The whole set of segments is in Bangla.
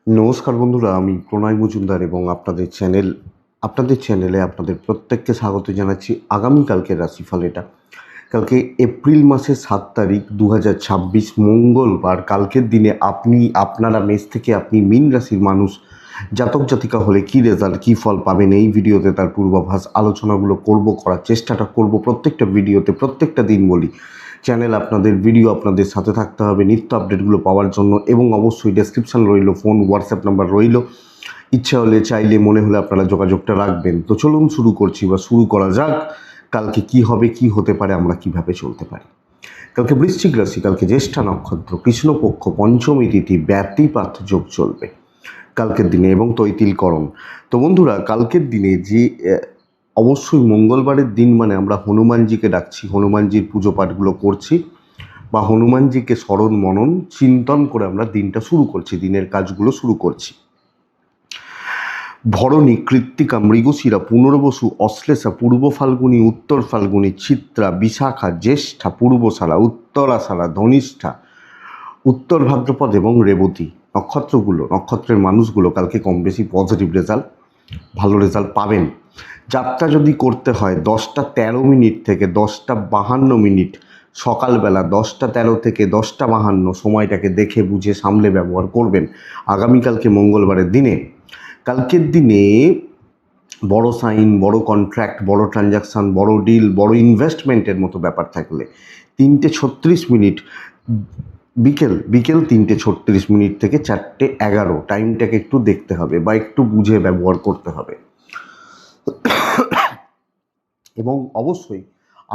নমস্কার বন্ধুরা, আমি প্রণয় মজুমদার এবং আপনাদের চ্যানেলে আপনাদের প্রত্যেককে স্বাগত জানাচ্ছি। আগামীকালকের রাশিফল এটা। কালকে এপ্রিল মাসের 7 তারিখ 2026 মঙ্গলবার। কালকের দিনে আপনারা মেষ থেকে আপনি মীন রাশির মানুষ জাতক জাতিকা হলে কী রেজাল্ট, কী ফল পাবেন এই ভিডিওতে তার পূর্বাভাস আলোচনাগুলো করার চেষ্টাটা করব। প্রত্যেকটা ভিডিওতে প্রত্যেকটা দিন বলি, চ্যানেল আপনাদের, ভিডিও আপনাদের সাথে থাকতে হবে নিত্য আপডেটগুলো পাওয়ার জন্য। এবং অবশ্যই ডেসক্রিপশান রইল, ফোন হোয়াটসঅ্যাপ নাম্বার রইল, ইচ্ছা হলে চাইলে মনে হলে আপনারা যোগাযোগটা রাখবেন। তো চলুন শুরু করা যাক। কালকে কি হবে, কি হতে পারে, আমরা কিভাবে চলতে পারি। কালকে বৃশ্চিক রাশি, কালকে জ্যেষ্ঠা নক্ষত্র, কৃষ্ণপক্ষ, পঞ্চমী তিথি, ব্যতিপাত যোগ চলবে কালকের দিনে এবং তৈতিলকরণ। তো বন্ধুরা, কালকের দিনে যে অবশ্যই মঙ্গলবারের দিন মানে আমরা হনুমানজিকে ডাকছি, হনুমানজির পুজো পাঠগুলো করছি বা হনুমানজিকে স্মরণ মনন চিন্তন করে আমরা দিনটা শুরু করছি, দিনের কাজগুলো শুরু করছি। ভরণী, কৃত্তিকা, মৃগশিরা, পুনর্বসু, অশ্লেষা, পূর্ব ফাল্গুনী, উত্তর ফাল্গুনী, চিত্রা, বিশাখা, জ্যেষ্ঠা, পূর্বশালা, উত্তরাশালা, ধনিষ্ঠা, উত্তর ভাদ্রপদ এবং রেবতী নক্ষত্রের মানুষগুলো কালকে কম বেশি পজিটিভ রেজাল্ট, ভালো রেজাল্ট পাবেন। যাত্রা যদি করতে হয় 10টা 13 মিনিট থেকে 10টা 52 মিনিট, সকালবেলা 10টা 13 থেকে 10টা 52 সময়টাকে দেখে বুঝে সামলে ব্যবহার করবেন আগামীকালকে মঙ্গলবারের দিনে। কালকের দিনে বড় সাইন, বড় কন্ট্রাক্ট, বড় ট্রানজাকশান, বড় ডিল, বড় ইনভেস্টমেন্টের মতো ব্যাপার থাকলে 3টে 36 মিনিট, বিকেল 3টে 36 মিনিট থেকে 4টে 11 টাইমটাকে একটু দেখতে হবে বা একটু বুঝে ব্যবহার করতে হবে। এবং অবশ্যই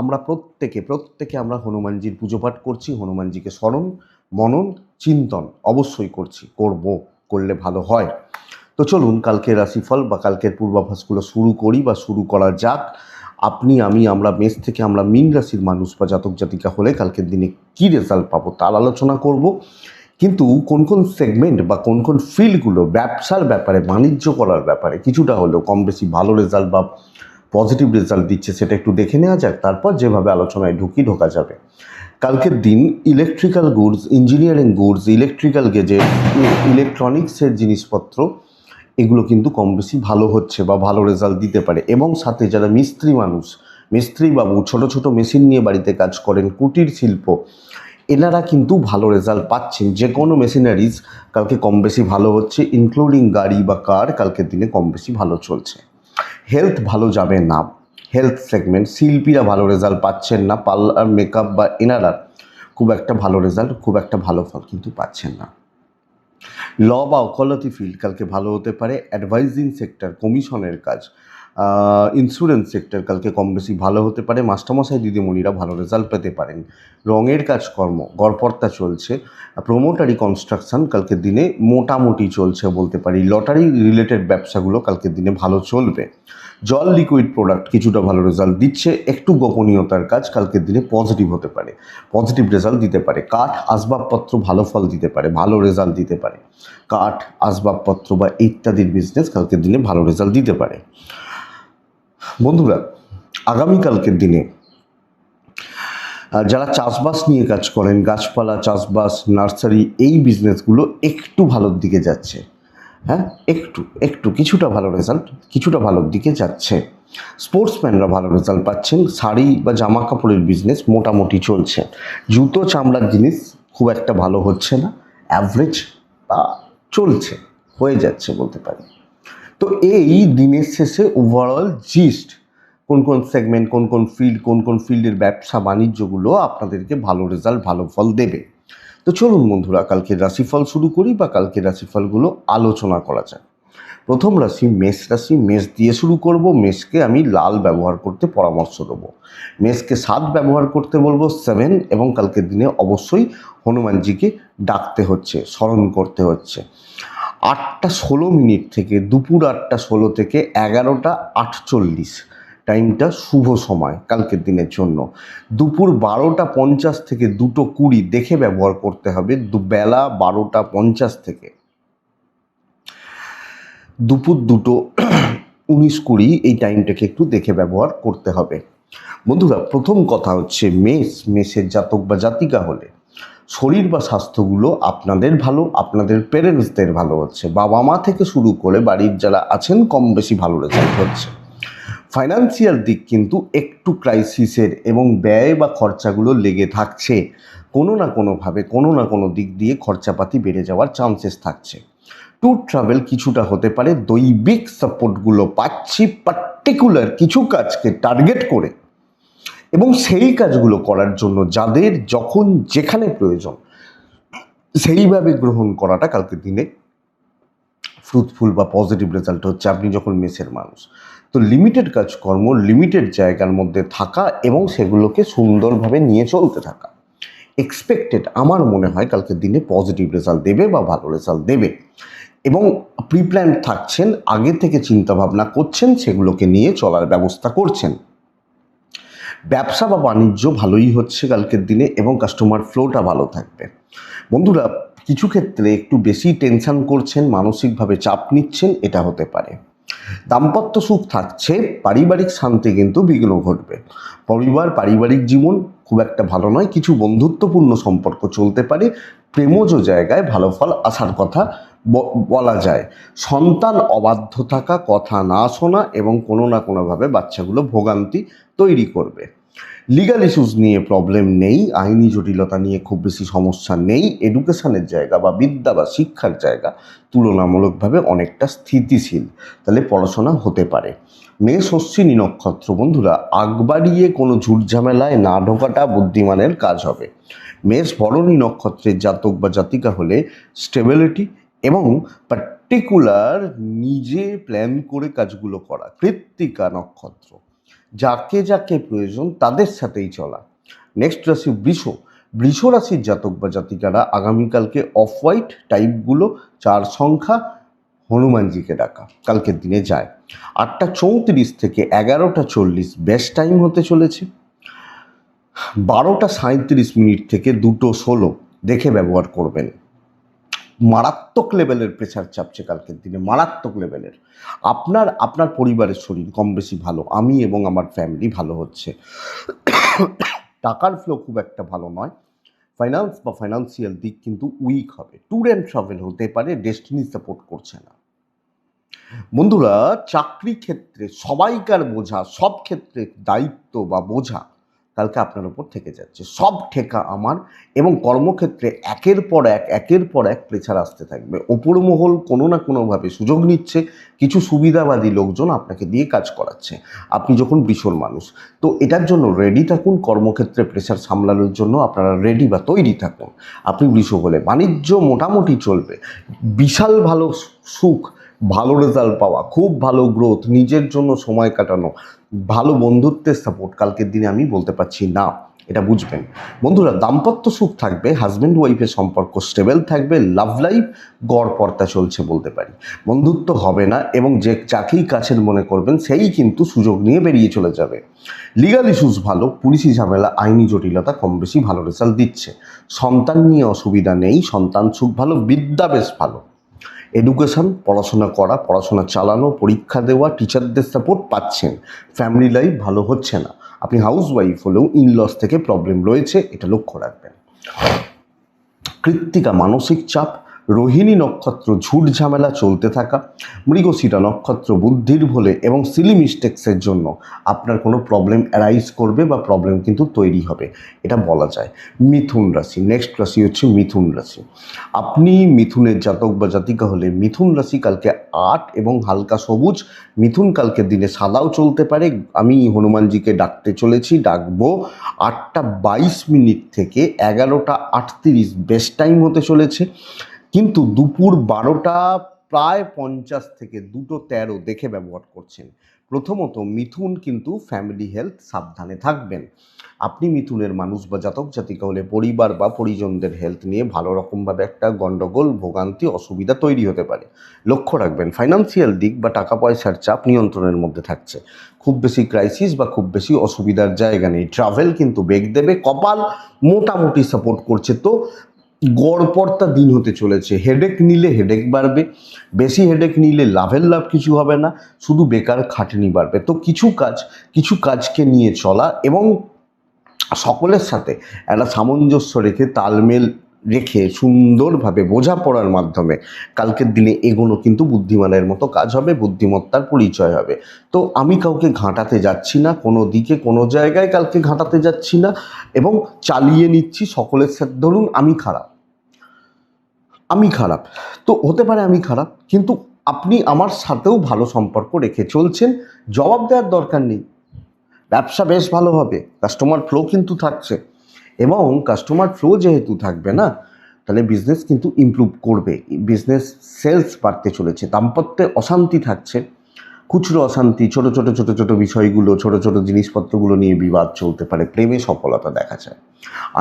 আমরা প্রত্যেকে আমরা হনুমানজির পুজো পাঠ করছি, হনুমানজিকে স্মরণ মনন চিন্তন অবশ্যই করলে ভালো হয়। তো চলুন কালকের রাশিফল বা কালকের পূর্বাভাসগুলো শুরু করা যাক। আমরা মেষ থেকে আমরা মীন রাশির মানুষ বা জাতক জাতিকা হলে কালকের দিনে কী রেজাল্ট পাবো তার আলোচনা করব। কিন্তু কোন কোন সেগমেন্ট বা কোন কোন ফিল্ডগুলো ব্যবসার ব্যাপারে, বাণিজ্য করার ব্যাপারে কিছুটা হলেও কম বেশি ভালো রেজাল্ট বা পজিটিভ রেজাল্ট দিচ্ছে সেটা একটু দেখে নেওয়া যাক, তারপর যেভাবে আলোচনায় ঢোকা যাবে। কালকের দিন electrical goods, engineering goods, electrical gadget, ইলেকট্রনিক্সের জিনিসপত্র এগুলো কিন্তু কম বেশি ভালো হচ্ছে বা ভালো রেজাল্ট দিতে পারে। এবং সাথে যারা মিস্ত্রি বাবু, ছোট ছোট মেশিন নিয়ে বাড়িতে কাজ করেন, কুটির শিল্প, এনারা কিন্তু ভালো রেজাল্ট পাচ্ছেন। যে কোনো মেশিনারিজ কালকে কম বেশি ভালো হচ্ছে, ইনক্লুডিং গাড়ি বা কার কালকের দিনে কম বেশি ভালো চলছে। হেলথ ভালো যাবে না, হেলথ সেগমেন্ট শিল্পীরা ভালো রেজাল্ট পাচ্ছেন না, পার্লার, মেকআপ বা এনারা খুব একটা ভালো রেজাল্ট, খুব একটা ভালো ফল কিন্তু পাচ্ছেন না। ল বা ওকালতি ফিল্ড কালকে ভালো হতে পারে। অ্যাডভাইজিং সেক্টর, কমিশনের কাজ, ইন্স্যুরেন্স সেক্টর কালকে কম বেশি ভালো হতে পারে। মাস্টারমশাই দিদিমণিরা ভালো রেজাল্ট পেতে পারেন। রঙের কাজকর্ম গড়পড়তা চলছে। প্রমোটারি কনস্ট্রাকশন কালকের দিনে মোটামুটি চলছে বলতে পারি। লটারি রিলেটেড ব্যবসাগুলো কালকের দিনে ভালো চলবে। জল, লিকুইড প্রোডাক্ট কিছুটা ভালো রেজাল্ট দিচ্ছে। একটু গোপনীয়তার কাজ কালকের দিনে পজিটিভ হতে পারে, পজিটিভ রেজাল্ট দিতে পারে। কাঠ, আসবাবপত্র ভালো ফল দিতে পারে, ভালো রেজাল্ট দিতে পারে। কাঠ, আসবাবপত্র বা ইত্যাদির বিজনেস কালকের দিনে ভালো রেজাল্ট দিতে পারে। বন্ধুরা, আগামীকালকের দিনে যারা চাষবাস নিয়ে কাজ করেন, গাছপালা চাষবাস, নার্সারি, এই বিজনেসগুলো একটু ভালোর দিকে যাচ্ছে। হ্যাঁ, একটু কিছুটা ভালোর দিকে যাচ্ছে। স্পোর্টসম্যানরা ভালো রেজাল্ট পাচ্ছেন। শাড়ি বা জামা কাপড়ের বিজনেস মোটামুটি চলছে। জুতো, চামড়ার জিনিস খুব একটা ভালো হচ্ছে না, অ্যাভারেজ বা চলছে, হয়ে যাচ্ছে বলতে পারি। তো এই দিনের শেষে ওভারঅল জিস্ট, কোন কোন সেগমেন্ট, কোন কোন ফিল্ডের ব্যবসা বাণিজ্যগুলো আপনাদেরকে ভালো রেজাল্ট, ভালো ফল দেবে। তো চলুন বন্ধুরা কালকের রাশিফল শুরু করি বা কালকের রাশিফলগুলো আলোচনা করা যায়। প্রথম রাশি মেষ রাশি। মেষ দিয়ে শুরু করব। মেষকে আমি লাল ব্যবহার করতে পরামর্শ দেবো। মেষকে 7 ব্যবহার করতে বলবো, 7। এবং কালকের দিনে অবশ্যই হনুমানজিকে ডাকতে হচ্ছে, স্মরণ করতে হচ্ছে। 8টা 16 মিনিট থেকে দুপুর 8টা 16 থেকে 11টা 48 টাইমটা শুভ সময় কালকের দিনের জন্য। দুপুর 12টা 50 থেকে 2টো 20 দেখে ব্যবহার করতে হবে। বেলা 12টা 50 থেকে দুপুর 2টো 19-20 এই টাইমটাকে একটু দেখে ব্যবহার করতে হবে। বন্ধুরা, প্রথম কথা হচ্ছে মেষের জাতক বা জাতিকা হলে শরীর বা স্বাস্থ্যগুলো আপনাদের ভালো, আপনাদের পেরেন্টসদের ভালো হচ্ছে, বাবা মা থেকে শুরু করে বাড়ির যারা আছেন কম বেশি ভালো রেজাল্ট হচ্ছে। ফাইন্যান্সিয়াল দিক কিন্তু একটু ক্রাইসিসের এবং ব্যয় বা খরচাগুলো লেগে থাকছে, কোনো না কোনোভাবে কোনো না কোনো দিক দিয়ে খরচাপাতি বেড়ে যাওয়ার চান্সেস থাকছে। ট্যুর ট্রাভেল কিছুটা হতে পারে, দৈবিক সাপোর্টগুলো পাচ্ছি পার্টিকুলার কিছু কাজকে টার্গেট করে, এবং সেই কাজগুলো করার জন্য যাদের যখন যেখানে প্রয়োজন সেইভাবে গ্রহণ করাটা কালকের দিনে ফ্রুটফুল বা পজিটিভ রেজাল্ট হচ্ছে। আপনি যখন মেসের মানুষ, তো লিমিটেড কাজকর্ম লিমিটেড জায়গার মধ্যে থাকা এবং সেগুলোকে সুন্দরভাবে নিয়ে চলতে থাকা এক্সপেক্টেড, আমার মনে হয় কালকের দিনে পজিটিভ রেজাল্ট দেবে বা ভালো রেজাল্ট দেবে। এবং প্রিপ্ল্যান থাকছেন, আগে থেকে চিন্তাভাবনা করছেন, সেগুলোকে নিয়ে চলার ব্যবস্থা করছেন। ব্যবসা বা বাণিজ্য ভালোই হচ্ছে কালকের দিনে এবং কাস্টমার ফ্লোটা ভালো থাকবে। বন্ধুরা, কিছু ক্ষেত্রে একটু বেশি টেনশন করছেন, মানসিকভাবে চাপ নিচ্ছেন, এটা হতে পারে। দাম্পত্য সুখ থাকছে, পারিবারিক শান্তি কিন্তু বিঘ্ন ঘটবে। পারিবারিক জীবন খুব একটা ভালো নয়, কিছু বন্ধুত্বপূর্ণ সম্পর্ক চলতে পারে, প্রেমজ জায়গায় ভালো ফল আসার কথা বলা যায়। সন্তান অবাধ্য থাকা, কথা না শোনা এবং কোনো না কোনোভাবে বাচ্চাগুলো ভোগান্তি তৈরি করবে। লিগাল ইস্যুস নিয়ে প্রবলেম নেই, আইনি জটিলতা নিয়ে খুব বেশি সমস্যা নেই। এডুকেশনের জায়গা বা বিদ্যা বা শিক্ষার জায়গা তুলনামূলকভাবে অনেকটা স্থিতিশীল, তাহলে পড়াশোনা হতে পারে। মেষ অশ্বিনী নক্ষত্র, বন্ধুরা আগ বাড়িয়ে কোনো ঝুটঝামেলায় না ঢোকাটা বুদ্ধিমানের কাজ হবে। মেষ ভরণী নক্ষত্রের জাতক বা জাতিকা হলে স্টেবিলিটি এবং পার্টিকুলার নিজে প্ল্যান করে কাজগুলো করা। কৃত্তিকা নক্ষত্র, যাকে যাকে প্রয়োজন তাদের সাথেই চলা। নেক্সট রাশি বৃষ রাশির জাতক বা জাতিকারা আগামীকালকে অফ হোয়াইট টাইপগুলো 4 সংখ্যা হনুমানজিকে ডাকা কালকের দিনে যায়। 8:34 থেকে 11:40 বেস্ট টাইম হতে চলেছে। 12:37 থেকে 2:16 দেখে ব্যবহার করবেন। মারাত্মক লেভেলের প্রেশার চাপছে কালকের দিনে, মারাত্মক লেভেলের। আপনার পরিবারের শরীর কম বেশি ভালো, আমি এবং আমার ফ্যামিলি ভালো হচ্ছে। টাকার ফ্লো খুব একটা ভালো নয়, ফাইন্যান্স বা ফাইন্যান্সিয়াল দিক কিন্তু উইক হবে। ট্যুর অ্যান্ড ট্রাভেল হতে পারে, ডেস্টিনি সাপোর্ট করছে না। বন্ধুরা, চাকরি ক্ষেত্রে সবাইকার বোঝা, সব ক্ষেত্রে দায়িত্ব বা বোঝা কালকে আপনার উপর থেকে যাচ্ছে, সব ঠেকা আমার। এবং কর্মক্ষেত্রে একের পর এক প্রেসার আসতে থাকবে। ওপর মহল কোনো না কোনোভাবে সুযোগ নিচ্ছে, কিছু সুবিধাবাদী লোকজন আপনাকে দিয়ে কাজ করাচ্ছে। আপনি যখন বৃষর মানুষ, তো এটার জন্য রেডি থাকুন। কর্মক্ষেত্রে প্রেসার সামলানোর জন্য আপনারা রেডি বা তৈরি থাকুন। আপনি বৃষ হলে বাণিজ্য মোটামুটি চলবে, বিশাল ভালো সুখ, ভালো রেজাল্ট পাওয়া, খুব ভালো গ্রোথ, নিজের জন্য সময় কাটানো, ভালো বন্ধুত্বের সাপোর্ট কালকের দিনে আমি বলতে পারছি না, এটা বুঝবেন। বন্ধুরা, দাম্পত্য সুখ থাকবে, হাজব্যান্ড ওয়াইফের সম্পর্ক স্টেবল থাকবে, লাভ লাইফ গড় পড়তা চলছে বলতে পারি। বন্ধুত্ব হবে না এবং যাকেই কাছের মনে করবেন সেই কিন্তু সুযোগ নিয়ে বেরিয়ে চলে যাবে। লিগাল ইস্যুস ভালো, পুলিশি ঝামেলা আইনি জটিলতা কম বেশি ভালো রেজাল্ট দিচ্ছে। সন্তান নিয়ে অসুবিধা নেই, সন্তান সুখ ভালো, বিদ্যা বেশ ভালো। এডুকেশন, পড়াশোনা করা, পড়াশোনা চালানো, পরীক্ষা দেওয়া, টিচারদের সাপোর্ট পাচ্ছেন। ফ্যামিলি লাইফ ভালো হচ্ছে না। আপনি হাউস ওয়াইফ হলেও ইনলস থেকে প্রবলেম রয়েছে, এটা লক্ষ্য রাখবেন। কৃত্তিকা মানসিক চাপ, রোহিণী নক্ষত্র ঝুট ঝামেলা চলতে থাকা, মৃগশিরা নক্ষত্র বুদ্ধির ভুলে এবং সিলি মিস্টেক্সের জন্য আপনার কোনো প্রবলেম অ্যারাইজ করবে বা প্রবলেম কিন্তু তৈরি হবে, এটা বলা যায়। মিথুন রাশি, নেক্সট রাশি হচ্ছে মিথুন রাশি। আপনি মিথুনের জাতক বা জাতিকা হলে মিথুন রাশি কালকে 8 এবং হালকা সবুজ। মিথুন কালকের দিনে সাদাও চলতে পারে। আমি হনুমানজিকে ডাকতে চলেছি, ডাকবো 8:22 থেকে 11:38 বেস্ট টাইম হতে চলেছে। কিন্তু দুপুর 12:50 থেকে 2:13 দেখে ব্যবহার করছেন। প্রথমত মিথুন কিন্তু ফ্যামিলি হেলথ সাবধানে থাকবেন। আপনি মিথুনের মানুষ বা জাতক জাতিকা হলে পরিবার বা পরিজনদের হেলথ নিয়ে ভালো রকমভাবে একটা গণ্ডগোল, ভোগান্তি, অসুবিধা তৈরি হতে পারে, লক্ষ্য রাখবেন। ফাইন্যান্সিয়াল দিক বা টাকা পয়সার চাপ নিয়ন্ত্রণের মধ্যে থাকছে, খুব বেশি ক্রাইসিস বা খুব বেশি অসুবিধার জায়গা নেই। ট্রাভেল কিন্তু বেগ দেবে, কপাল মোটামুটি সাপোর্ট করছে। তো গড়পড়তা দিন হতে চলেছে। হেডেক নিলে হেডেক বাড়বে, বেশি হেডেক নিলে লাভের লাভ কিছু হবে না, শুধু বেকার খাটনি বাড়বে। তো কিছু কাজকে নিয়ে চলা এবং সকলের সাথে একটা সামঞ্জস্য রেখে তালমেল রেখে সুন্দরভাবে বোঝাপড়ার মাধ্যমে কালকের দিনে এগোনো কিন্তু বুদ্ধিমানের মতো কাজ হবে, বুদ্ধিমত্তার পরিচয় হবে। তো আমি কাউকে ঘাঁটাতে যাচ্ছি না, কোনো দিকে কোনো জায়গায় কালকে ঘাঁটাতে যাচ্ছি না, এবং চালিয়ে নিচ্ছি সকলের সাথে। ধরুন আমি খারাপ, তো হতে পারে আমি খারাপ, কিন্তু আপনি আমার সাথেও ভালো সম্পর্ক রেখে চলছেন, জবাব দেওয়ার দরকার নেই। ব্যবসা বেশ ভালো হবে, কাস্টমার ফ্লো কিন্তু থাকছে, এবং কাস্টমার ফ্লো যেহেতু থাকবে না, তাহলে বিজনেস কিন্তু ইমপ্রুভ করবে, বিজনেস সেলস বাড়তে চলেছে। দাম্পত্যে অশান্তি থাকছে, খুচরো অশান্তি, ছোট ছোট ছোট ছোট বিষয়গুলো, ছোট ছোট জিনিসপত্রগুলো নিয়ে বিবাদ চলতে পারে, প্রেমে সফলতা দেখা যায়,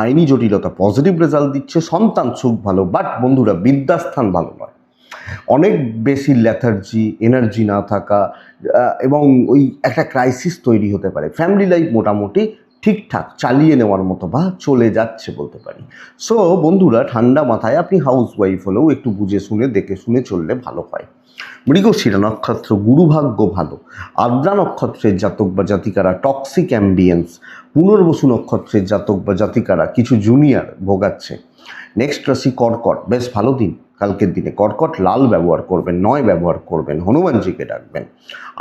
আইনি জটিলতা পজিটিভ রেজাল্ট দিচ্ছে, সন্তান সুখ ভালো। বাট বন্ধুরা, বিদ্যাস্থান ভালো নয়, অনেক বেশি ল্যাথার্জি, এনার্জি না থাকা, এবং ওই একটা ক্রাইসিস তৈরি হতে পারে। ফ্যামিলি লাইফ মোটামুটি ঠিকঠাক চালিয়ে নেওয়ার মতো বা চলে যাচ্ছে বলতে পারি। সো বন্ধুরা, ঠান্ডা মাথায় আপনি হাউস ওয়াইফ হলেও একটু বুঝে শুনে দেখে শুনে চললে ভালো হয়। মৃগশিরা নক্ষত্র, গুরুভাগ্য ভালো। আদ্রা নক্ষত্রের জাতক বা জাতিকারা টক্সিক অ্যাম্বিয়েন্স, পুনর্বসু নক্ষত্রের জাতক বা জাতিকারা কিছু জুনিয়র ভোগাচ্ছে। নেক্সট রাশি কর্কট, বেশ ভালো দিন কালকের দিনে। কর্কট লাল ব্যবহার করবেন, 9 ব্যবহার করবেন, হনুমানজিকে ডাকবেন।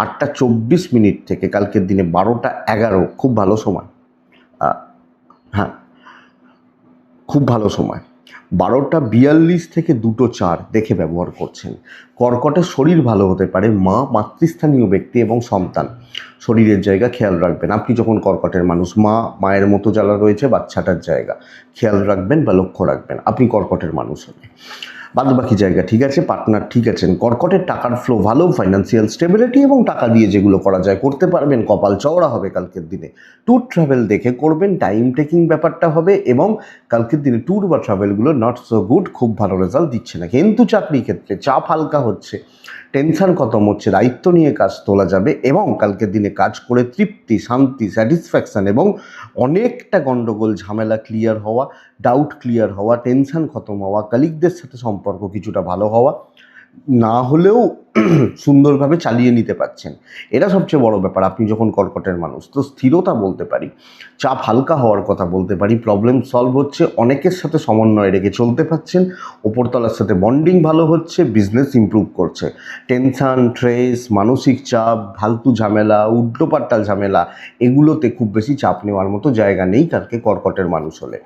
8টা 24 মিনিট থেকে কালকের দিনে 12টা 11 খুব ভালো সময়। হ্যাঁ, খুব ভালো সময়। 12টা 42 থেকে 2টো 4 দেখে ব্যবহার করছেন। কর্কটের শরীর ভালো হতে পারে, মা, মাতৃস্থানীয় ব্যক্তি এবং সন্তান শরীরের জায়গা খেয়াল রাখবেন। আপনি যখন কর্কটের মানুষ, মায়ের মতো যারা রয়েছে বাচ্চাটার জায়গা খেয়াল রাখবেন বা লক্ষ্য রাখবেন, আপনি কর্কটের মানুষ হলে। বাদ বাকি জায়গা ঠিক আছে, পার্টনার ঠিক আছেন। কর্কটের টাকার ফ্লো ভালো, ফাইন্যান্সিয়াল স্টেবিলিটি, এবং টাকা দিয়ে যেগুলো করা যায় করতে পারবেন। কপাল চওড়া হবে কালকের দিনে। ট্যুর ট্রাভেল দেখে করবেন, টাইম টেকিং ব্যাপারটা হবে, এবং কালকের দিনে ট্যুর বা ট্রাভেলগুলো নট সো গুড, খুব ভালো রেজাল্ট দিচ্ছে না। কিন্তু চাকরি ক্ষেত্রে চাপ হালকা হচ্ছে, টেনশন খতম হচ্ছে, দায়িত্ব নিয়ে কাজ তোলা যাবে, এবং কালকের দিনে কাজ করে তৃপ্তি, শান্তি, স্যাটিসফ্যাকশান, এবং অনেকটা গণ্ডগোল ঝামেলা ক্লিয়ার হওয়া, ডাউট ক্লিয়ার হওয়া, টেনশন খতম হওয়া, কালিগদের সাথে সম্পর্ক কিছুটা ভালো হওয়া, না হলেও সুন্দরভাবে চালিয়ে নিতে পারছেন। এটা সবচেয়ে বড় ব্যাপার। আপনি যখন কর্কটের মানুষ, তো স্থিরতা বলতে পারি, চাপ হালকা হওয়ার কথা বলতে পারি, প্রবলেম সলভ হচ্ছে, অনেকের সাথে সমন্বয় রেখে চলতে পারছেন, ওপরতলার সাথে বন্ডিং ভালো হচ্ছে, বিজনেস ইমপ্রুভ করছে। টেনশন, স্ট্রেস, মানসিক চাপ, ফালতু ঝামেলা, উল্টোপাল্টা ঝামেলা, এগুলোতে খুব বেশি চাপ নেওয়ার মতো জায়গা নেই কালকে কর্কটের মানুষ হলে।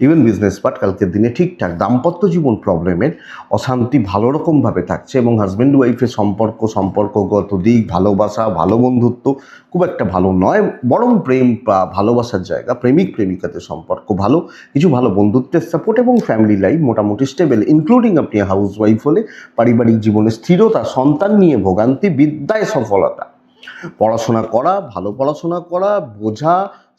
ইভেন বিজনেস পার্ট কালকের দিনে ঠিকঠাক। দাম্পত্য জীবন প্রবলেমের, অশান্তি ভালো রকমভাবে থাকছে, এবং হাজব্যান্ড ওয়াইফের সম্পর্কগত দিক, ভালোবাসা, ভালো বন্ধুত্ব খুব একটা ভালো নয়, বরং প্রেম বা ভালোবাসার জায়গা, প্রেমিক প্রেমিকাদের সম্পর্ক ভালো, কিছু ভালো বন্ধুত্বের সাপোর্ট, এবং ফ্যামিলি লাইফ মোটামুটি স্টেবল, ইনক্লুডিং আপনি হাউস ওয়াইফ হলে পারিবারিক জীবনে স্থিরতা, সন্তান নিয়ে ভোগান্তি, বিদ্যায় সফলতা, পড়াশোনা করা, ভালো পড়াশোনা করা, বোঝা,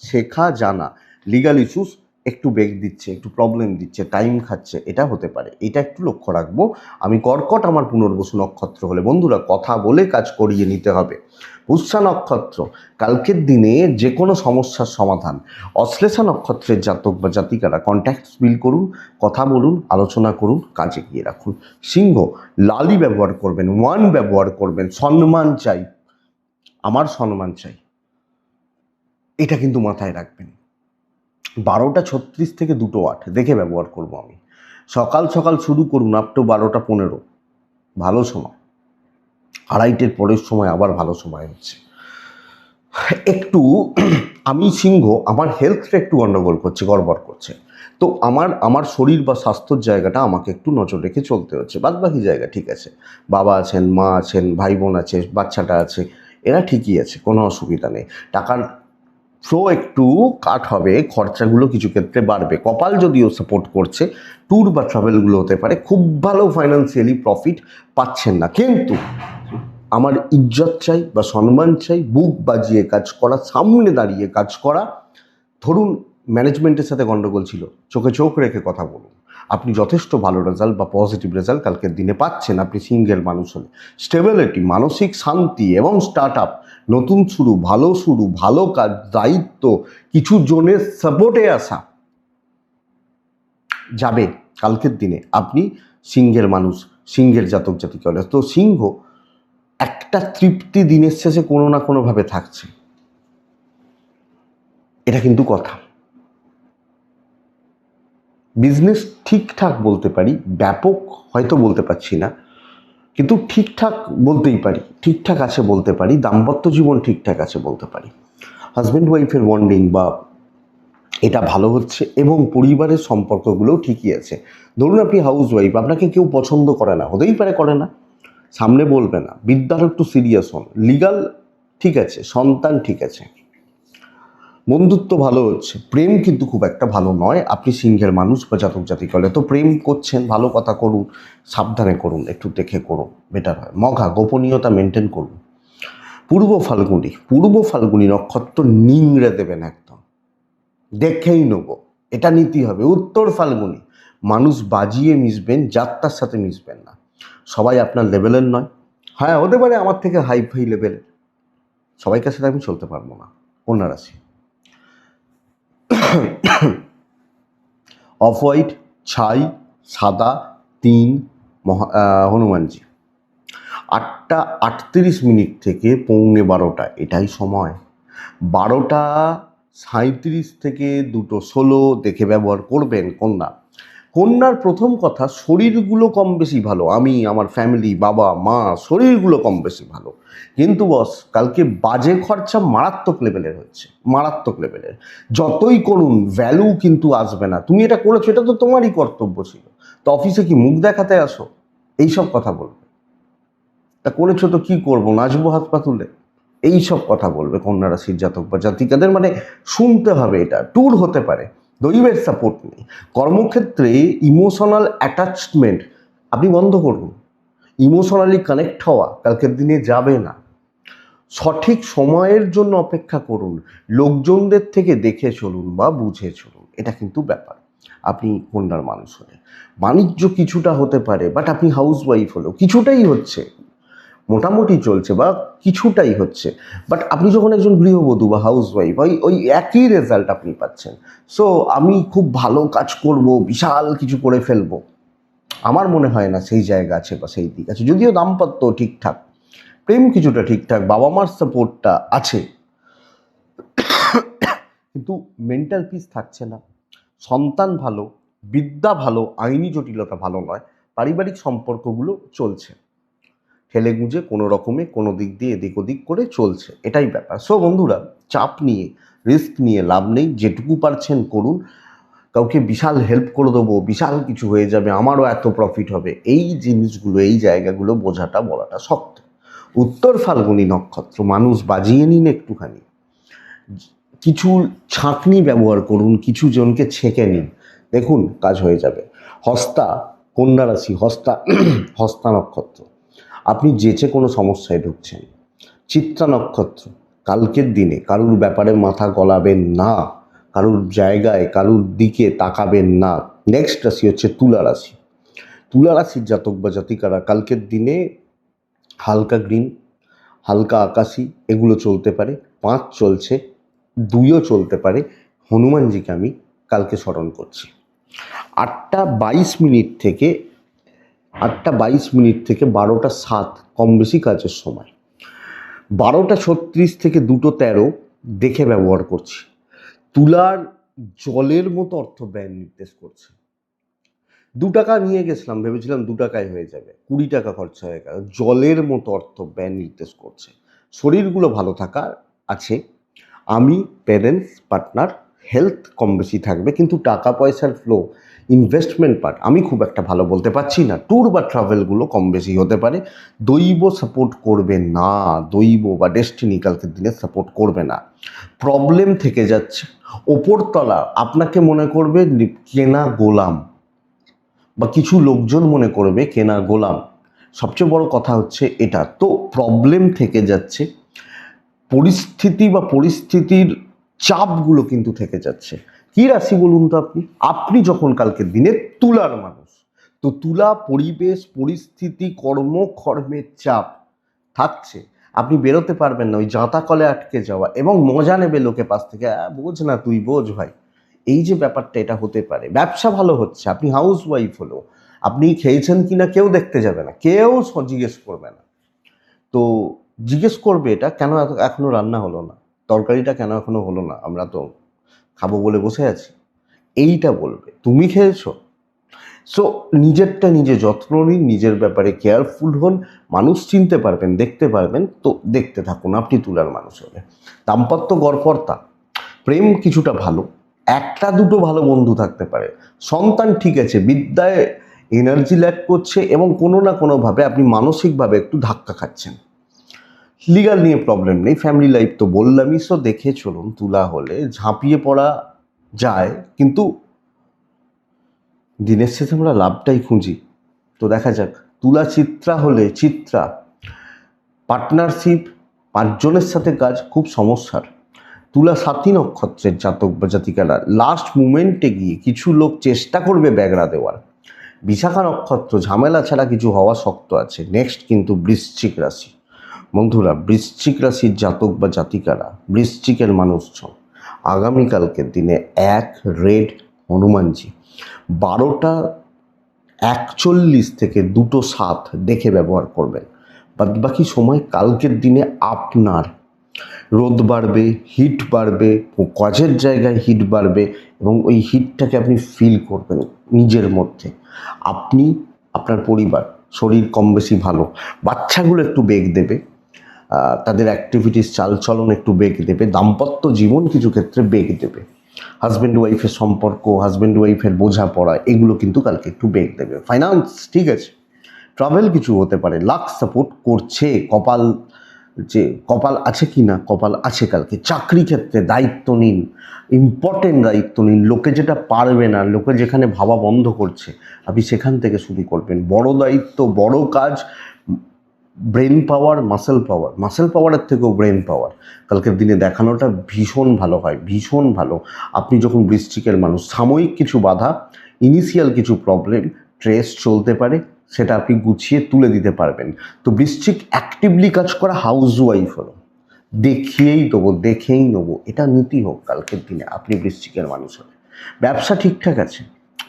শেখা, জানা। লিগাল ইস্যুস একটু বেগ দিচ্ছে, একটু প্রবলেম দিচ্ছে, টাইম খাচ্ছে, এটা হতে পারে, এটা একটু লক্ষ্য রাখবো। আমি কর্কট, আমার পুনর্বসু নক্ষত্র হলে বন্ধুরা কথা বলে কাজ করিয়ে নিতে হবে। পুষ্যা নক্ষত্র, কালকের দিনে যে কোনো সমস্যার সমাধান। অশ্লেষা নক্ষত্রের জাতক বা জাতিকারা কন্ট্যাক্টস বিল্ড করুন, কথা বলুন, আলোচনা করুন, কাজে গিয়ে রাখুন। সিংহ, লালি ব্যবহার করবেন, 1 ব্যবহার করবেন, সম্মান চাই, আমার সম্মান চাই, এটা কিন্তু মাথায় রাখবেন। 12টা 36 থেকে 2টো 8 দেখে ব্যবহার করব আমি। সকাল সকাল শুরু করুন, আপ টু 12টা 15 ভালো সময়। 2:30-এর পরের সময় আবার ভালো সময় হচ্ছে। একটু আমি সিংহ, আমার হেলথটা একটু গন্ডগোল করছে, গড়বড় করছে, তো আমার শরীর বা স্বাস্থ্যর জায়গাটা আমাকে একটু নজর রেখে চলতে হচ্ছে। বাদ বাকি জায়গা ঠিক আছে, বাবা আছেন, মা আছেন, ভাই বোন আছে, বাচ্চাটা আছে, এরা ঠিকই আছে, কোনো অসুবিধা নেই। টাকার ফ্লো একটু কাট হবে, খরচাগুলো কিছু ক্ষেত্রে বাড়বে। কপাল যদিও সাপোর্ট করছে, ট্যুর বা ট্রাভেলগুলো হতে পারে, খুব ভালো ফাইন্যান্সিয়ালি প্রফিট পাচ্ছেন না, কিন্তু আমার ইজ্জত চাই বা সম্মান চাই, বুক বাজিয়ে কাজ করা, সামনে দাঁড়িয়ে কাজ করা। ধরুন ম্যানেজমেন্টের সাথে গন্ডগোল ছিল, চোখে চোখ রেখে কথা বলুন, আপনি যথেষ্ট ভালো রেজাল্ট বা পজিটিভ রেজাল্ট কালকের দিনে পাচ্ছেন। আপনি সিঙ্গেল মানুষ হলে স্টেবিলিটি, মানসিক শান্তি, এবং স্টার্ট আপ, নতুন শুরু, ভালো কাজ, দায়িত্ব, কিছু জনের সাপোর্টে আসা যাবে কালকের দিনে। আপনি সিংহের মানুষ, সিংহের জাতক জাতিকা হলে, তো সিংহ একটা তৃপ্তি দিনের শেষে কোনো না কোনোভাবে থাকছে, এটা কিন্তু কথা। বিজনেস ঠিকঠাক বলতে পারি, ব্যাপক হয়তো বলতে পারছি না, কিন্তু ঠিকঠাক বলতেই পারি, ঠিকঠাক আছে বলতে পারি। দাম্পত্য জীবন ঠিকঠাক আছে বলতে পারি। হাজব্যান্ড ওয়াইফের বন্ডিং বা এটা ভালো হচ্ছে, এবং পরিবারের সম্পর্কগুলোও ঠিকই আছে। ধরুন আপনি হাউস ওয়াইফ, আপনাকে কেউ পছন্দ করে না, হতেই পারে করে না, সামনে বলবে না, বিদ্যার একটু সিরিয়াস হন, লিগাল ঠিক আছে, সন্তান ঠিক আছে, বন্ধুত্ব ভালো হচ্ছে, প্রেম কিন্তু খুব একটা ভালো নয়। আপনি সিংহের মানুষ বা জাতক জাতিক হলে তো প্রেম করছেন, ভালো কথা করুন, সাবধানে করুন, একটু দেখে করুন, বেটার হয়। মঘা, গোপনীয়তা মেনটেন করুন। পূর্ব ফাল্গুনী নক্ষত্র নিংড়ে দেবেন একদম, দেখেই নেবো, এটা নীতি হবে। উত্তর ফাল্গুনী মানুষ বাজিয়ে মিশবেন, যাত্রার সাথে মিশবেন না। সবাই আপনার লেভেলের নয়। হ্যাঁ, হতে পারে আমার থেকে হাই ফাই লেভেলের, সবাইকার সাথে আমি চলতে পারবো না। কন্যা রাশি, অফ হোয়াইট, ছাই, সাদা, 3 হনুমানজি। 8:38 থেকে 11:45 এটাই সময়। 12:37 থেকে 2:16 দেখে ব্যবহার করবেন। কন্যার প্রথম কথা, শরীরগুলো কম বেশি ভালো, আমি আমার ফ্যামিলি, বাবা মা, শরীরগুলো কম বেশি ভালো। কিন্তু বস, কালকে বাজে খরচা মারাত্মক লেভেলের হচ্ছে, মারাত্মক লেভেলের। যতই করুন ভ্যালু কিন্তু আসবে না। তুমি এটা করেছো, এটা তো তোমারই কর্তব্য ছিল, তো অফিসে কি মুখ দেখাতে আসো? এইসব কথা বলবে। তা করেছো তো কি করবো, নাচবো হাত পা তুলে, এইসব কথা বলবে কন্যা রাশির জাতক বা জাতিকাদের। মানে শুনতে হবে, এটা ট্যুর হতে পারে, দৈবের সাপোর্ট নেই। কর্মক্ষেত্রে ইমোশনাল অ্যাটাচমেন্ট আপনি বন্ধ করুন, ইমোশনালি কানেক্ট হওয়া কালকের দিনে যাবে না। সঠিক সময়ের জন্য অপেক্ষা করুন, লোকজনদের থেকে দেখে চলুন বা বুঝে চলুন, এটা কিন্তু ব্যাপার। আপনি কন্যার মানুষ হলে বাণিজ্য কিছুটা হতে পারে, বাট আপনি হাউস ওয়াইফ হলেও কিছুটাই হচ্ছে, মোটামুটি চলছে বা কিছুটাই হচ্ছে। বাট আপনি যখন একজন গৃহবধূ বা হাউস ওয়াইফ, ওই একই রেজাল্ট আপনি পাচ্ছেন। সো আমি খুব ভালো কাজ করব, বিশাল কিছু করে ফেলবো, আমার মনে হয় না সেই জায়গা আছে বা সেই দিক আছে। যদিও দাম্পত্য ঠিকঠাক, প্রেম কিছুটা ঠিকঠাক, বাবা মার সাপোর্টটা আছে, কিন্তু মেন্টাল পিস থাকছে না। সন্তান ভালো, বিদ্যা ভালো, আইনি জটিলতা ভালো নয়, পারিবারিক সম্পর্কগুলো চলছে, ঠেলে গুঁজে কোনো রকমে কোনো দিক দিয়ে এদিক ওদিক করে চলছে, এটাই ব্যাপার। সো বন্ধুরা, চাপ নিয়ে রিস্ক নিয়ে লাভ নেই, যেটুকু পারছেন করুন। কাউকে বিশাল হেল্প করে দেবো, বিশাল কিছু হয়ে যাবে, আমারও এত প্রফিট হবে, এই জিনিসগুলো, এই জায়গাগুলো বোঝাটা বলাটা শক্ত। উত্তর ফাল্গুনী নক্ষত্র মানুষ বাজিয়ে নিন একটুখানি, কিছু ছাঁকনি ব্যবহার করুন, কিছু জনকে ছেঁকে নিন, দেখুন কাজ হয়ে যাবে। হস্তা, কন্যা রাশি, হস্তা নক্ষত্র আপনি যেচে কোনো সমস্যায় ঢুকছেন। চিত্রা নক্ষত্র কালকের দিনে কারুর ব্যাপারে মাথা গলাবেন না, কারুর জায়গায় কারুর দিকে তাকাবেন না। নেক্সট রাশি হচ্ছে তুলা রাশি। তুলা রাশির জাতক বা জাতিকারা কালকের দিনে হালকা গ্রিন, হালকা আকাশি এগুলো চলতে পারে। 5 চলছে, 2ও চলতে পারে। হনুমানজিকে আমি কালকে স্মরণ করছি। 8:22 থেকে 12:07 কম বেশি কাজের সময়। 12:36 থেকে 2:13 দেখে ব্যবহার করছি। তুলার জলের মতো অর্থ ব্যয় নির্দেশ করছে। 2 টাকা নিয়ে গেছিলাম, ভেবেছিলাম 2 টাকায় হয়ে যাবে, 20 টাকা খরচা হয়ে গেল। জলের মতো অর্থ ব্যয় নির্দেশ করছে। শরীরগুলো ভালো থাকা আছে, আমি, প্যারেন্টস, পার্টনার, হেলথ কম বেশি থাকবে, কিন্তু টাকা পয়সার ফ্লো, ইনভেস্টমেন্ট পার্ট আমি খুব একটা ভালো বলতে পারছি না। ট্যুর বা ট্রাভেলগুলো কম বেশি হতে পারে। দৈব সাপোর্ট করবে না, দৈব বা ডেস্টিনি কালকের দিনে সাপোর্ট করবে না। প্রবলেম থেকে যাচ্ছে। ওপরতলা আপনাকে মনে করবে কেনা গোলাম, বা কিছু লোকজন মনে করবে কেনা গোলাম। সবচেয়ে বড় কথা হচ্ছে এটা, তো প্রবলেম থেকে যাচ্ছে, পরিস্থিতির চাপগুলো কিন্তু থেকে যাচ্ছে। কি রাশি বলুন তো আপনি? আপনি যখন কালকের দিনে তুলার মানুষ, তো তুলা পরিবেশ, পরিস্থিতি, কর্মের চাপ থাকছে, আপনি বেরোতে পারবেন না, ওই জাঁতা কলে আটকে যাওয়া, এবং মজা নেবে লোকে পাশ থেকে, বোঝ না তুই বোঝ ভাই, এই যে ব্যাপারটা, এটা হতে পারে। ব্যবসা ভালো হচ্ছে, আপনি হাউস ওয়াইফ হলো, আপনি খেয়েছেন কিনা কেউ দেখতে যাবে না, কেউ জিজ্ঞেস করবে না। তো জিজ্ঞেস করবে এটা কেন এখনো রান্না হলো না, তরকারিটা কেন এখনো হলো না, আমরা তো খাবো বলে বসে আছি। এইটা বলবে তুমি খেয়েছো। সো নিজেরটা নিজে যত্ন নিন, নিজের ব্যাপারে কেয়ারফুল হন, মানুষ চিনতে পারবেন, দেখতে পারবেন, তো দেখতে থাকুন আপনি তুলার মানুষ হলে। দাম্পত্য গড়পড়তা, প্রেম কিছুটা ভালো, একটা দুটো ভালো বন্ধু থাকতে পারে, সন্তান ঠিক আছে, বিদ্যায় এনার্জি ল্যাক করছে এবং কোনো না কোনোভাবে আপনি মানসিকভাবে একটু ধাক্কা খাচ্ছেন। লিগাল নিয়ে প্রবলেম নেই, ফ্যামিলি লাইফ তো বললামই। সো দেখে চলুন, তুলা হলে ঝাঁপিয়ে পড়া যায়, কিন্তু দিনের শেষে আমরা লাভটাই খুঁজি। তো দেখা যাক। তুলা চিত্রা হলে, চিত্রা পার্টনারশিপ, 5 জনের সাথে কাজ খুব সমস্যার। তুলা সাথী নক্ষত্রের জাতক বা জাতিকারা লাস্ট মুমেন্টে গিয়ে কিছু লোক চেষ্টা করবে ব্যাগরা দেওয়ার। বিশাখা নক্ষত্র ঝামেলা ছাড়া কিছু হওয়া শক্ত আছে। নেক্সট কিন্তু বৃশ্চিক রাশি। বন্ধুরা, বৃশ্চিক রাশির জাতক বা জাতিকারা, বৃশ্চিকের মানুষজন আগামীকালকের দিনে এক রেড হনুমানজি 12:41 থেকে 2:07 দেখে ব্যবহার করবেন। বাকি সময় কালকের দিনে আপনার রোদ বাড়বে, হিট বাড়বে, কাজের জায়গায় হিট বাড়বে এবং ওই হিটটাকে আপনি ফিল করবেন নিজের মধ্যে। আপনি, আপনার পরিবার, শরীর কম বেশি ভালো, বাচ্চাগুলো একটু বেগ দেবে, তাদের অ্যাক্টিভিটিস চালচলন একটু বেগ দেবে, দাম্পত্য জীবন কিছু ক্ষেত্রে বেগ দেবে, হাজব্যান্ড ওয়াইফের সম্পর্ক, হাজব্যান্ড ওয়াইফের বোঝাপড়া, এগুলো কিন্তু কালকে একটু বেগ দেবে। ফাইন্যান্স ঠিক আছে, ট্রাভেল কিছু হতে পারে, লাক সাপোর্ট করছে, কপাল আছে কি না, কপাল আছে কালকে। চাকরি ক্ষেত্রে দায়িত্ব নিন, ইম্পর্টেন্ট দায়িত্ব নিন। লোকে যেটা পারবে না, লোকে যেখানে ভাবা বন্ধ করছে, আপনি সেখান থেকে শুরু করবেন। বড় দায়িত্ব, বড় কাজ, ব্রেন পাওয়ার, মাসেল পাওয়ারের থেকেও ব্রেন পাওয়ার কালকের দিনে দেখানোটা ভীষণ ভালো হয়, ভীষণ ভালো। আপনি যখন বৃশ্চিকের মানুষ, সাময়িক কিছু বাধা, ইনিশিয়াল কিছু প্রবলেম, স্ট্রেস চলতে পারে, সেটা আপনি গুছিয়ে তুলে দিতে পারবেন। তো বৃশ্চিক অ্যাক্টিভলি কাজ করা হাউস ওয়াইফ হলো, দেখেই নেবো, এটা নীতি হোক কালকের দিনে আপনি বৃশ্চিকের মানুষ হলে। ব্যবসা ঠিকঠাক আছে,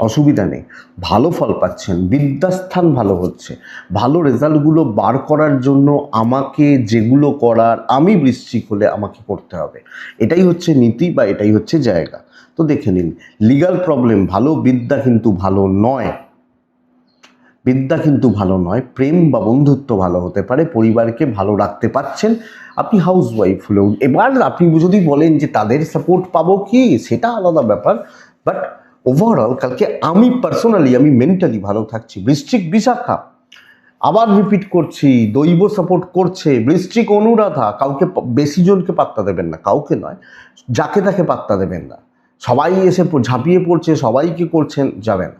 অসুবিধা নেই, ভালো ফল পাচ্ছেন, বিদ্যাস্থান ভালো হচ্ছে। ভালো রেজাল্টগুলো বার করার জন্য আমাকে যেগুলো করার, আমি বৃশ্চিক হলে আমাকে করতে হবে, এটাই হচ্ছে নীতি বা এটাই হচ্ছে জায়গা। তো দেখে নিন, লিগাল প্রবলেম ভালো, বিদ্যা কিন্তু ভালো নয়, প্রেম বা বন্ধুত্ব ভালো হতে পারে, পরিবারকে ভালো রাখতে পারছেন আপনি হাউস ওয়াইফ হলেও। এবার আপনি যদি বলেন যে তাদের সাপোর্ট পাবো কি, সেটা আলাদা ব্যাপার, বাট ওভারঅল কালকে আমি পার্সোনালি, আমি মেন্টালি ভালো থাকছি। বৃশ্চিক বিশাখা, আবার রিপিট করছি, দৈব সাপোর্ট করছে। বৃশ্চিক অনুরাধা, কাউকে বেশি জনকে পাত্তা দেবেন না, কাউকে নয়, যাকে তাকে পাত্তা দেবেন না। সবাই এসে ঝাঁপিয়ে পড়ছে, সবাইকে করছেন, যাবেন।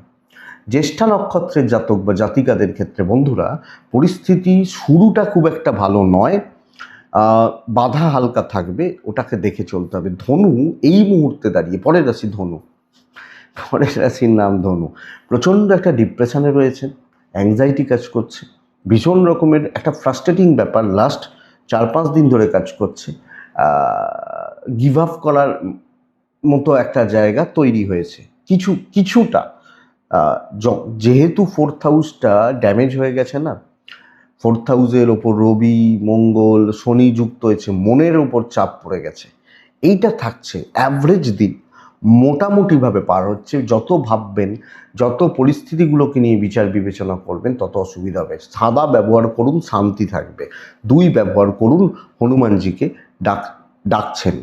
জ্যেষ্ঠা নক্ষত্রের জাতক বা জাতিকাদের ক্ষেত্রে বন্ধুরা পরিস্থিতি শুরুটা খুব একটা ভালো নয়, বাধা হালকা থাকবে, ওটাকে দেখে চলতে হবে। ধনু এই মুহূর্তে দাঁড়িয়ে, পরের রাশির নাম ধনু, প্রচণ্ড একটা ডিপ্রেশনে রয়েছেন, অ্যাংজাইটি কাজ করছে, ভীষণ রকমের একটা ফ্রাস্ট্রেটিং ব্যাপার লাস্ট 4-5 দিন ধরে কাজ করছে। গিভ আপ করার মতো একটা জায়গা তৈরি হয়েছে কিছুটা, যেহেতু 4th হাউসটা ড্যামেজ হয়ে গেছে না, 4th হাউসের ওপর রবি, মঙ্গল, শনি যুক্ত হয়েছে, মনের ওপর চাপ পড়ে গেছে, এইটা থাকছে। অ্যাভারেজ দিন মোটামুটিভাবে পার হচ্ছে। যত ভাববেন, যত পরিস্থিতিগুলোকে নিয়ে বিচার বিবেচনা করবেন, তত অসুবিধা হবে। সাদা ব্যবহার করুন, শান্তি থাকবে। 2 ব্যবহার করুন, হনুমানজিকে ডাকছেন।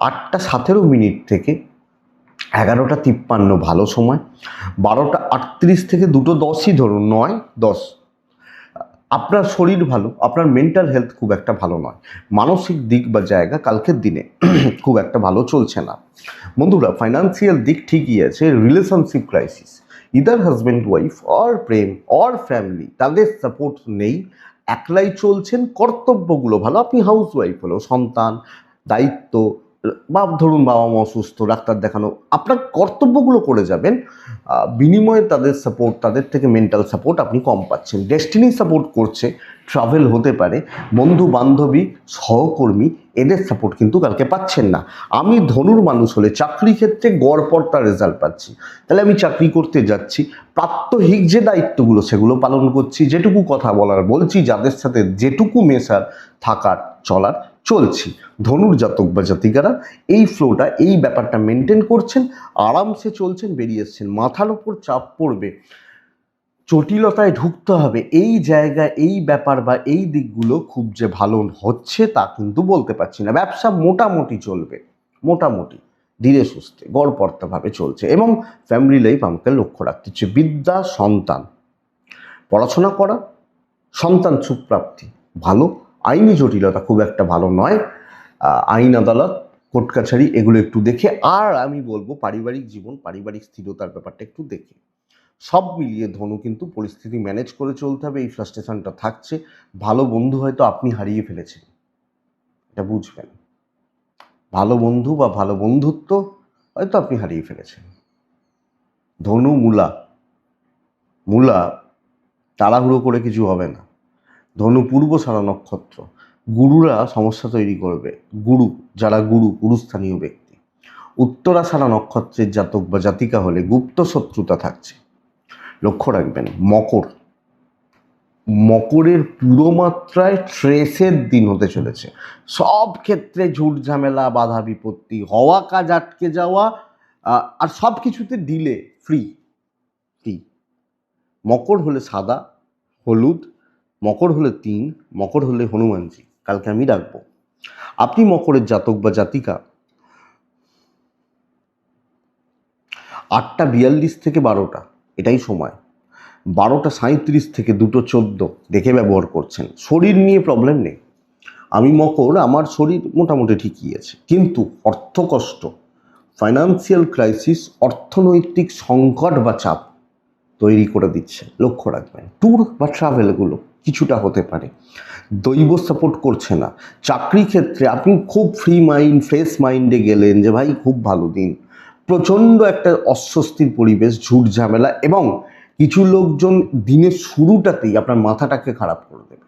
8:17 থেকে 11:53 ভালো সময়, 12:38 থেকে 2:10ই ধরুন, 9-10। আপনার শরীর ভালো, আপনার মেন্টাল হেলথ খুব একটা ভালো নয়, মানসিক দিক বা জায়গা কালকের দিনে খুব একটা ভালো চলছে না। বন্ধুরা, ফাইন্যান্সিয়াল দিক ঠিকই আছে, relationship crisis, either husband wife or Prem or family, তাদের সাপোর্ট নেই, একলাই চলছেন, কর্তব্যগুলো ভালো। আপনি হাউস ওয়াইফ হলেও সন্তান, দায়িত্ব, বা ধরুন বাবা মা অসুস্থ, ডাক্তার দেখানো, আপনার কর্তব্যগুলো করে যাবেন, বিনিময়ে তাদের সাপোর্ট, তাদের থেকে মেন্টাল সাপোর্ট আপনি কম পাচ্ছেন। ডেস্টিনি সাপোর্ট করছে, ট্রাভেল হতে পারে, বন্ধু বান্ধবী, সহকর্মী, এদের সাপোর্ট কিন্তু কালকে পাচ্ছেন না। আমি ধনুর মানুষ হলে চাকরি ক্ষেত্রে গড়পড়তা রেজাল্ট পাচ্ছি, তাহলে আমি চাকরি করতে যাচ্ছি, প্রাত্যহিক যে দায়িত্বগুলো সেগুলো পালন করছি, যেটুকু কথা বলার বলছি, যাদের সাথে যেটুকু মেশার, থাকার, চলার চলছি। ধনুর জাতক বা জাতিকারা এই ফ্লোটা, এই ব্যাপারটা মেনটেন করছেন, আরামসে চলছেন, বেরিয়ে এসছেন। মাথার ওপর চাপ পড়বে, জটিলতায় ঢুকতে হবে, এই জায়গায় এই ব্যাপার বা এই দিকগুলো খুব যে ভালো হচ্ছে তা কিন্তু বলতে পারছি না। ব্যবসা মোটামুটি চলবে, মোটামুটি ধীরে সুস্থে গড়পড়তাভাবে চলছে। এবং ফ্যামিলি লাইফ আমাকে লক্ষ্য রাখতে হচ্ছে। বিদ্যা, সন্তান, পড়াশোনা করা, সন্তান সুপ্রাপ্তি ভালো। আইনি জটিলতা খুব একটা ভালো নয়। আইন আদালত, কোর্ট কাছারি এগুলো একটু দেখে, আর আমি বলবো পারিবারিক জীবন, পারিবারিক স্থিরতার ব্যাপারটা একটু দেখে। সব মিলিয়ে ধনু কিন্তু পরিস্থিতি ম্যানেজ করে চলতে হবে। এই ফ্রাস্ট্রেশনটা থাকছে। ভালো বন্ধু হয়তো আপনি হারিয়ে ফেলেছেন, এটা বুঝবেন। ভালো বন্ধু বা ভালো বন্ধুত্ব হয়তো আপনি হারিয়ে ফেলেছেন। ধনু মূলা, মূলা তাড়াহুড়ো করে কিছু হবে না। ধনু পূর্বসারা নক্ষত্র, গুরুরা সমস্যা তৈরি করবে। গুরু, যারা গুরুস্থানীয় ব্যক্তি। উত্তরাষাঢ়া নক্ষত্রের জাতক বা জাতিকা হলে গুপ্ত শত্রুতা থাকছে, লক্ষ্য রাখবেন। মকরের পুরো মাত্রায় স্ট্রেসের দিন হতে চলেছে। সব ক্ষেত্রে ঝুট ঝামেলা, বাধা বিপত্তি হওয়া, কাজ আটকে যাওয়া, আর সব কিছুতে ডিলে, ফ্রি। মকর হলে সাদা, হলুদ, মকর হলে 3, মকর হলে হনুমানজি কালকে আমি রাখবো। আপনি মকরের জাতক বা জাতিকা 8:42 থেকে 12টা, এটাই সময়। 12:37 থেকে 2:14 দেখে ব্যবহার করছেন। শরীর নিয়ে প্রবলেম নেই। আমি মকর, আমার শরীর মোটামুটি ঠিকই আছে, কিন্তু অর্থকষ্ট, ফাইন্যান্সিয়াল ক্রাইসিস, অর্থনৈতিক সংকট বা চাপ তৈরি করে দিচ্ছে, লক্ষ্য রাখবেন। ট্যুর বা ট্রাভেলগুলো কিছুটা হতে পারে। দৈব সাপোর্ট করছে না। চাকরি ক্ষেত্রে আপনি খুব ফ্রি মাইন্ড, ফ্রেশ মাইন্ডে গেলেন যে ভাই খুব ভালো দিন, প্রচণ্ড একটা অস্বস্তির পরিবেশ, ঝুট ঝামেলা, এবং কিছু লোকজন দিনের শুরুটাতেই আপনার মাথাটাকে খারাপ করে দেবে।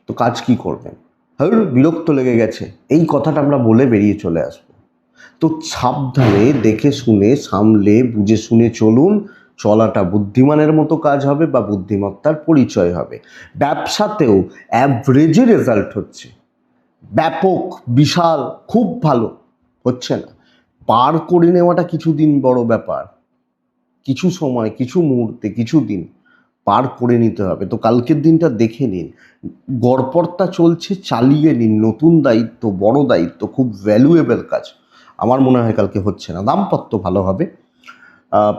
তো কাজ কি করবেন? হ্যাঁ, বিরক্ত লেগে গেছে, এই কথাটা আমরা বলে বেরিয়ে চলে আসবো। তো সাবধানে, দেখে শুনে, সামলে, বুঝে শুনে চলুন। চলাটা বুদ্ধিমানের মতো কাজ হবে বা বুদ্ধিমত্তার পরিচয় হবে। ব্যবসাতেও অ্যাভারেজে রেজাল্ট হচ্ছে, ব্যাপক, বিশাল, খুব ভালো হচ্ছে না। পার করে নেওয়াটা কিছুদিন বড় ব্যাপার, কিছু সময়, কিছু মুহূর্তে, কিছু দিন পার করে নিতে হবে। তো কালকের দিনটা দেখে নিন, গড়পড়তা চলছে, চালিয়ে নিন। নতুন দায়িত্ব, বড় দায়িত্ব, খুব ভ্যালুয়েবল কাজ আমার মনে হয় কালকে হচ্ছে না। দাম্পত্য ভালো হবে,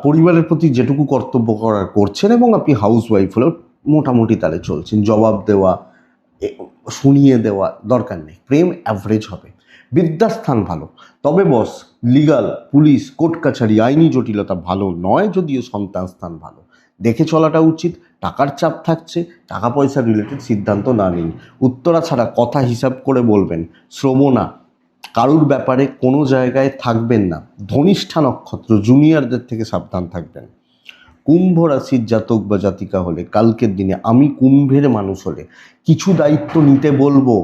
পরিবারের প্রতি যেটুকু কর্তব্য করার করছেন, এবং আপনি হাউস ওয়াইফ হলেও মোটামুটি তালে চলছেন। জবাব দেওয়া, শুনিয়ে দেওয়া দরকার নেই। প্রেম অ্যাভারেজ হবে। বিদ্যাস্থান ভালো, তবে বস, লিগাল, পুলিশ, কোর্ট কাছারি, আইনি জটিলতা ভালো নয়, যদিও সন্তান স্থান ভালো। দেখে চলাটা উচিত। টাকার চাপ থাকছে, টাকা পয়সা রিলেটেড সিদ্ধান্ত না নিন। উত্তরা ছাড়া কথা হিসাব করে বলবেন। শ্রবণা, কারুর ব্যাপারে কোনো জায়গায় থাকবেন না। ধনিষ্ঠা নক্ষত্র, জুনিয়রদের থেকে সাবধান থাকবেন। কুম্ভ রাশির জাতক বা জাতিকা হলে কালকের দিনে, আমি কুম্ভের মানুষ হলে কিছু দায়িত্ব নিতে বলবো।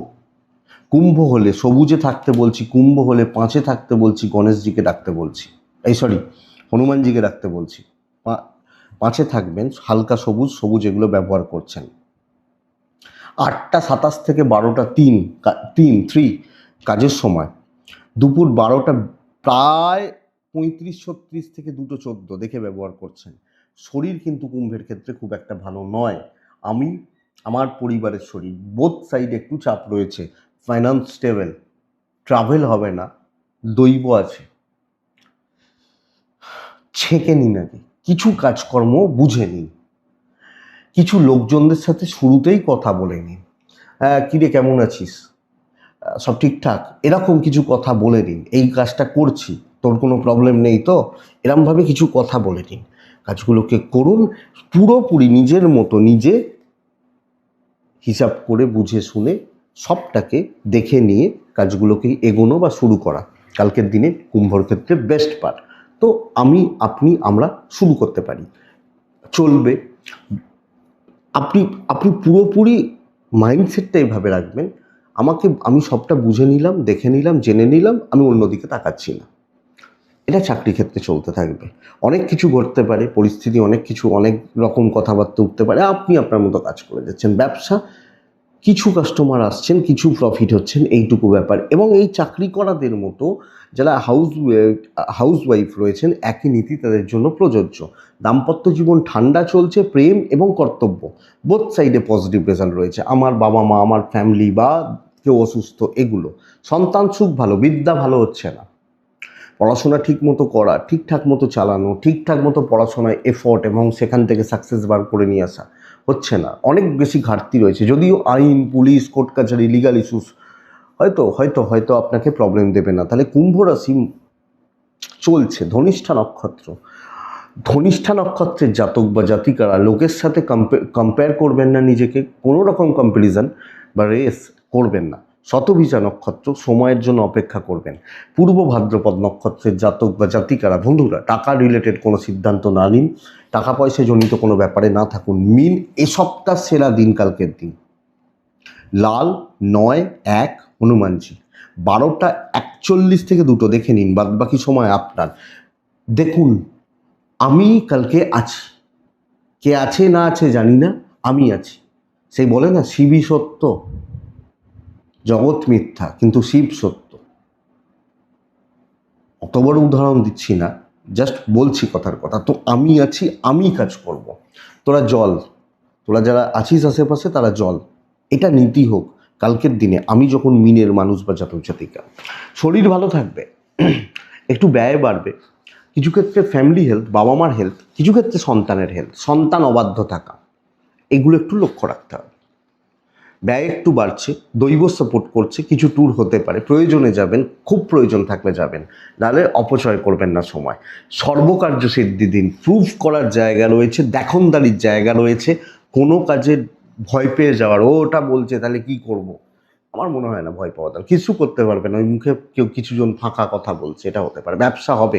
কুম্ভ হলে সবুজে থাকতে বলছি, কুম্ভ হলে 5-এ থাকতে বলছি, গণেশজিকে ডাকতে বলছি, হনুমানজিকে ডাকতে বলছি। 5-এ থাকবেন, হালকা সবুজ, সবুজ এগুলো ব্যবহার করছেন। 8:27 থেকে 12টা 3 কাজের সময়। দুপুর 12টা প্রায় 35-36 থেকে 2:14 দেখে ব্যবহার করছেন। শরীর কিন্তু কুম্ভের ক্ষেত্রে খুব একটা ভালো নয়। আমার পরিবারের শরীর বোথ সাইডে একটু চাপ রয়েছে। ফাইন্যান্স স্টেবল, ট্রাভেল হবে না, দৈব আছে। ছেঁকে নিন আগে, কিছু কাজকর্ম বুঝে নিন, কিছু লোকজনদের সাথে শুরুতেই কথা বলে নিন। কিরে কেমন আছিস, সব ঠিকঠাক, এরকম কিছু কথা বলে নিন। এই কাজটা করছি, তোর কোনো প্রবলেম নেই তো, এরমভাবে কিছু কথা বলে নিন। কাজগুলোকে করুন পুরোপুরি নিজের মতো, নিজে হিসাব করে, বুঝে শুনে, সবটাকে দেখে নিয়ে কাজগুলোকে এগোনো বা শুরু করা কালকের দিনে কুম্ভর ক্ষেত্রে বেস্ট পার্ট। তো আমরা শুরু করতে পারি, চলবে। আপনি পুরোপুরি মাইন্ডসেটটা এইভাবে রাখবেন, আমি সবটা বুঝে নিলাম, দেখে নিলাম, জেনে নিলাম, আমি অন্যদিকে তাকাচ্ছি না। এটা চাকরি ক্ষেত্রে চলতে থাকবে। অনেক কিছু ঘটতে পারে, পরিস্থিতি অনেক কিছু, অনেক রকম কথাবার্তা উঠতে পারে, আপনি আপনার মতো কাজ করে যাচ্ছেন। ব্যবসা কিছু কাস্টমার আসছেন, কিছু প্রফিট হচ্ছেন, এইটুকু ব্যাপার। এবং এই চাকরি করাদের মতো যারা হাউসওয়াইফ রয়েছেন, একই নীতি তাদের জন্য প্রযোজ্য। দাম্পত্য জীবন ঠান্ডা চলছে, প্রেম এবং কর্তব্য বোথ সাইডে পজিটিভ রেজাল্ট রয়েছে। আমার বাবা মা, আমার ফ্যামিলি বা কেউ অসুস্থ, এগুলো। সন্তান সুখ ভালো, বিদ্যা ভালো হচ্ছে না। পড়াশোনা ঠিক মতো করা, ঠিকঠাক মতো চালানো, ঠিকঠাক মতো পড়াশোনায় এফোর্ট এবং সেখান থেকে সাকসেস বার করে নিয়ে আসা হচ্ছে না। অনেক বেশি ঘাটতি রয়েছে। যদিও আইন, পুলিশ, কোর্ট কাছারি, লিগাল ইস্যুস হয়তো হয়তো হয়তো আপনাকে প্রবলেম দেবে না। তাহলে কুম্ভ রাশি চলছে ধনিষ্ঠা নক্ষত্র। ধনিষ্ঠা নক্ষত্রের জাতক বা জাতিকারা লোকের সাথে কম্পেয়ার করবেন না নিজেকে, কোনো রকম কম্প্যারিজন বা রেস করবেন না। শতভিজা নক্ষত্র, সময়ের জন্য অপেক্ষা করবেন। পূর্ব ভাদ্রপদ নক্ষত্রের জাতক বা জাতিকারা, বন্ধুরা, টাকা রিলেটেড কোনো সিদ্ধান্ত না নিন, টাকা পয়সা জনিত কোনো ব্যাপারে না থাকুন। মিন এ সপ্তাহ সেরা দিন কালকের দিন। লাল 9-1 হনুমানজি, 12:41 থেকে 2 দেখে নিন, বাদ বাকি সময় আপনার। দেখুন, আমি কালকে আছি, কে আছে না আছে জানি না, আমি আছি। সেই বলে না, শিবই সত্য, জগৎ মিথ্যা, কিন্তু শিব সত্য। অত বড় উদাহরণ দিচ্ছি না, জাস্ট বলছি কথার কথা। তো আমি আছি, আমি কাজ করব। তোরা জল, তোরা যারা আছিস আশেপাশে তারা জল, এটা নীতি হোক কালকের দিনে। আমি যখন মিনের মানুষ বা জাতক জাতিকা, শরীর ভালো থাকবে, একটু ব্যয় বাড়বে, কিছু ক্ষেত্রে ফ্যামিলি হেলথ, বাবা মার হেলথ, কিছু ক্ষেত্রে সন্তানের হেলথ, সন্তান অবাধ্য থাকা, এগুলো একটু লক্ষ্য রাখতে হবে। ব্যয় একটু বাড়ছে, দৈব সাপোর্ট করছে, কিছু ট্যুর হতে পারে, প্রয়োজনে যাবেন, খুব প্রয়োজন থাকলে যাবেন, নাহলে অপচয় করবেন না সময়। সর্বকার্য সিদ্ধি দিন, প্রুফ করার জায়গা রয়েছে, দেখনদারির জায়গা রয়েছে। কোনো কাজে ভয় পেয়ে যাওয়ার, ওটা বলছে তাহলে কি করব, আমার মনে হয় না ভয় পাওয়া দরকার। কিছু করতে পারবে না, ওই মুখে কেউ কিছুজন ফাঁকা কথা বলছে, এটা হতে পারে। ব্যবসা হবে,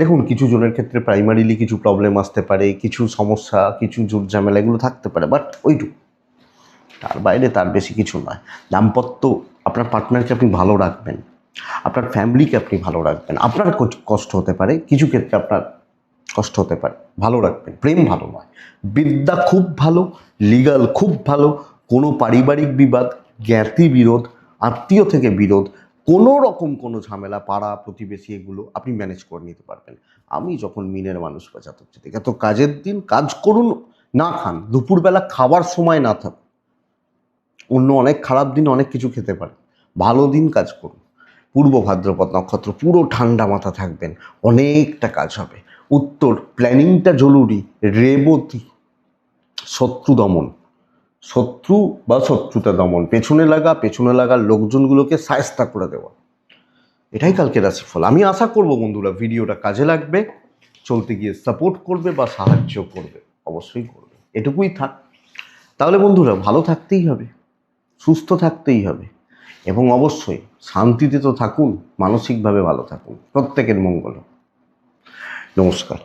দেখুন কিছু জনের ক্ষেত্রে প্রাইমারিলি কিছু প্রবলেম আসতে পারে, কিছু সমস্যা, কিছু জুট ঝামেলা এগুলো থাকতে পারে, বাট ওইটুকু, তার বাইরে তার বেশি কিছু নয়। দাম্পত্য, আপনার পার্টনারকে আপনি ভালো রাখবেন, আপনার ফ্যামিলিকে আপনি ভালো রাখবেন। আপনার কষ্ট হতে পারে, কিছু ক্ষেত্রে আপনার কষ্ট হতে পারে, ভালো রাখবেন। প্রেম ভালো নয়, বিদ্যা খুব ভালো, লিগাল খুব ভালো। কোনো পারিবারিক বিবাদ, জ্ঞাতি বিরোধ, আত্মীয় থেকে বিরোধ, কোনো রকম কোনো ঝামেলা, পাড়া প্রতিবেশী, এগুলো আপনি ম্যানেজ করে নিতে পারবেন। আমি যখন মিনের মানুষ বা জাতক জাতিকা, তো কাজের দিন কাজ করুন, না খান, দুপুরবেলা খাবার সময় না থাকুন। অন্য অনেক খারাপ দিন অনেক কিছু খেতে পারে, ভালো দিন কাজ করুন। পূর্ব ভাদ্রপদ নক্ষত্র, পুরো ঠান্ডা মাথা থাকবেন, অনেকটা কাজ হবে। উত্তর, প্ল্যানিংটা জরুরি। রেবতী, শত্রু দমন, শত্রু বা শত্রুতা দমন, পেছনে লাগা লোকজনগুলোকে সায়স্তা করে দেওয়া, এটাই কালকে রাশিফল। আমি আশা করব বন্ধুরা ভিডিওটা কাজে লাগবে, চলতে গিয়ে সাপোর্ট করবে বা সাহায্য করবে, অবশ্যই করবে। এটুকুই থাক। তাহলে বন্ধুরা ভালো থাকতেই হবে, সুস্থ থাকতেই হবে, এবং অবশ্যই শান্তিতে তো থাকুন, মানসিকভাবে ভালো থাকুন। প্রত্যেকের মঙ্গল হোক। নমস্কার।